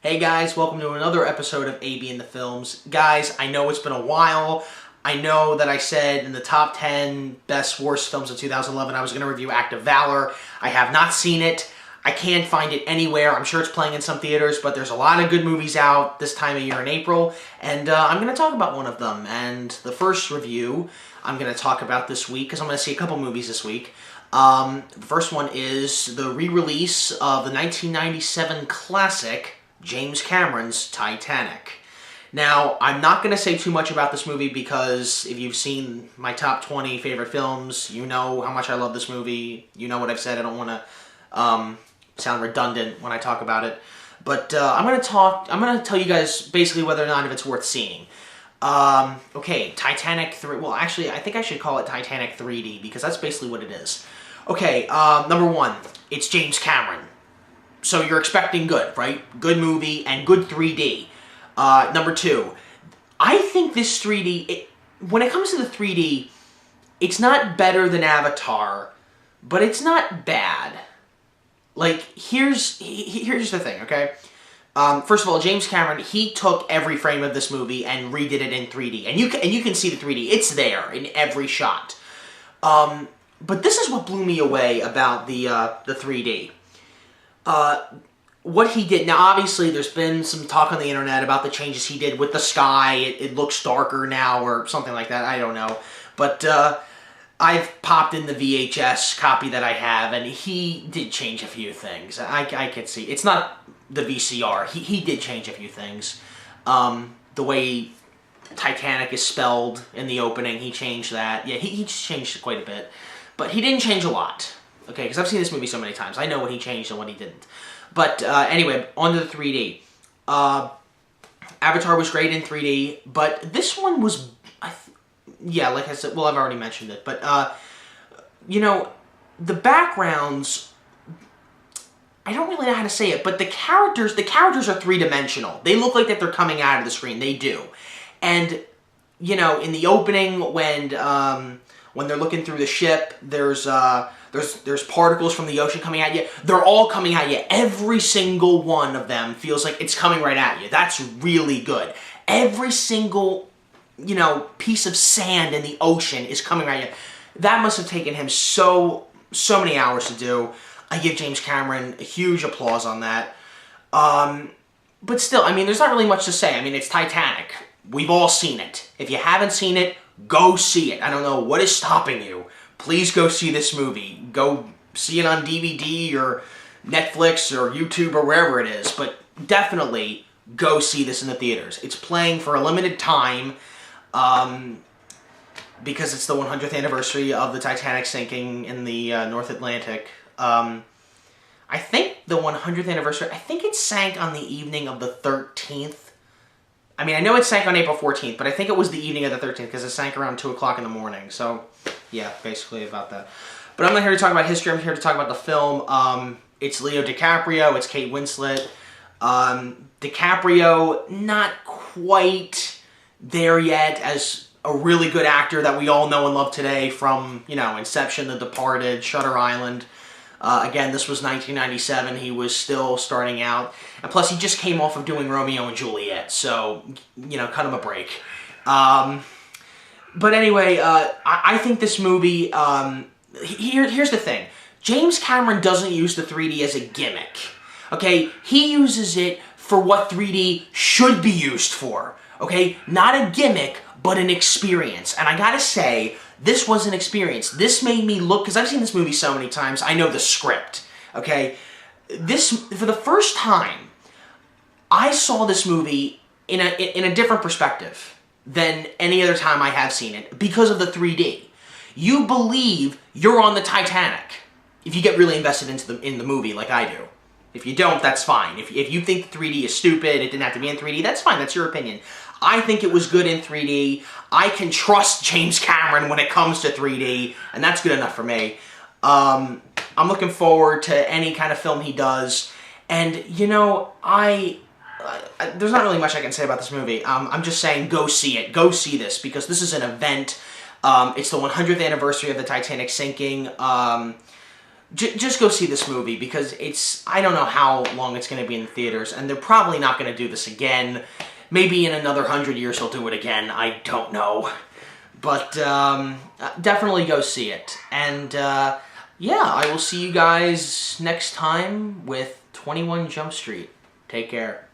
Hey guys, welcome to another episode of AB in the Films. Guys, I know it's been a while. I know that I said in the top 10 best worst films of 2011 I was going to review Act of Valor. I have not seen it. I can't find it anywhere. I'm sure it's playing in some theaters, but there's a lot of good movies out this time of year in April, and I'm going to talk about one of them. And the first review I'm going to talk about this week, because I'm going to see a couple movies this week. The first one is the re-release of the 1997 classic James Cameron's Titanic. Now, I'm not going to say too much about this movie because if you've seen my top 20 favorite films, you know how much I love this movie. You know what I've said. I don't want to sound redundant when I talk about it. But I'm going to tell you guys basically whether or not if it's worth seeing. Okay, Titanic 3. Well, actually, I think I should call it Titanic 3D because that's basically what it is. Okay, number one, it's James Cameron. So you're expecting good, right? Good movie and good 3D. Number two, I think this 3D, when it comes to the 3D, it's not better than Avatar, but it's not bad. Like, here's the thing, okay? First of all, James Cameron, he took every frame of this movie and redid it in 3D. And you can see the 3D. It's there in every shot. But this is what blew me away about the 3D. What he did, now obviously there's been some talk on the internet about the changes he did with the sky, it looks darker now or something like that, I don't know. But I've popped in the VHS copy that I have and he did change a few things. I could see, it's not the VCR, he did change a few things. The way Titanic is spelled in the opening, he changed that. Yeah, he changed it quite a bit. But he didn't change a lot. Okay, because I've seen this movie so many times. I know what he changed and what he didn't. But anyway, on to the 3D. Avatar was great in 3D, but this one was, yeah, like I said, well, I've already mentioned it. But, you know, the backgrounds, I don't really know how to say it, but the characters are three-dimensional. They look like that they're coming out of the screen. They do. And, you know, in the opening, when they're looking through the ship, there's particles from the ocean coming at you. They're all coming at you. Every single one of them feels like it's coming right at you. That's really good. Every single, you know, piece of sand in the ocean is coming at you. That must have taken him so many hours to do. I give James Cameron a huge applause on that. But still, I mean, there's not really much to say. I mean, it's Titanic. We've all seen it. If you haven't seen it, go see it. I don't know what is stopping you. Please go see this movie. Go see it on DVD or Netflix or YouTube or wherever it is. But definitely go see this in the theaters. It's playing for a limited time because it's the 100th anniversary of the Titanic sinking in the North Atlantic. I think the 100th anniversary, I think it sank on the evening of the 13th. I mean, I know it sank on April 14th, but I think it was the evening of the 13th because it sank around 2 o'clock in the morning. So, yeah, basically about that. But I'm not here to talk about history. I'm here to talk about the film. It's Leo DiCaprio. It's Kate Winslet. DiCaprio, not quite there yet as a really good actor that we all know and love today from, you know, Inception, The Departed, Shutter Island. Again, this was 1997. He was still starting out. And plus, he just came off of doing Romeo and Juliet. So, you know, cut him a break. But anyway, I think this movie... here's the thing. James Cameron doesn't use the 3D as a gimmick. Okay? He uses it for what 3D should be used for. Okay? Not a gimmick, but an experience. And I gotta say... this was an experience. This made me look, because I've seen this movie so many times, I know the script, okay? This, for the first time, I saw this movie in a different perspective than any other time I have seen it because of the 3D. You believe you're on the Titanic if you get really invested in the movie like I do. If you don't, that's fine. If you think 3D is stupid, it didn't have to be in 3D, that's fine, that's your opinion. I think it was good in 3D. I can trust James Cameron when it comes to 3D, and that's good enough for me. I'm looking forward to any kind of film he does, and, you know, there's not really much I can say about this movie. I'm just saying go see it. Go see this, because this is an event. It's the 100th anniversary of the Titanic sinking. just go see this movie, because I don't know how long it's going to be in the theaters, and they're probably not going to do this again. Maybe in another 100 years they'll do it again. I don't know. But definitely go see it. And yeah, I will see you guys next time with 21 Jump Street. Take care.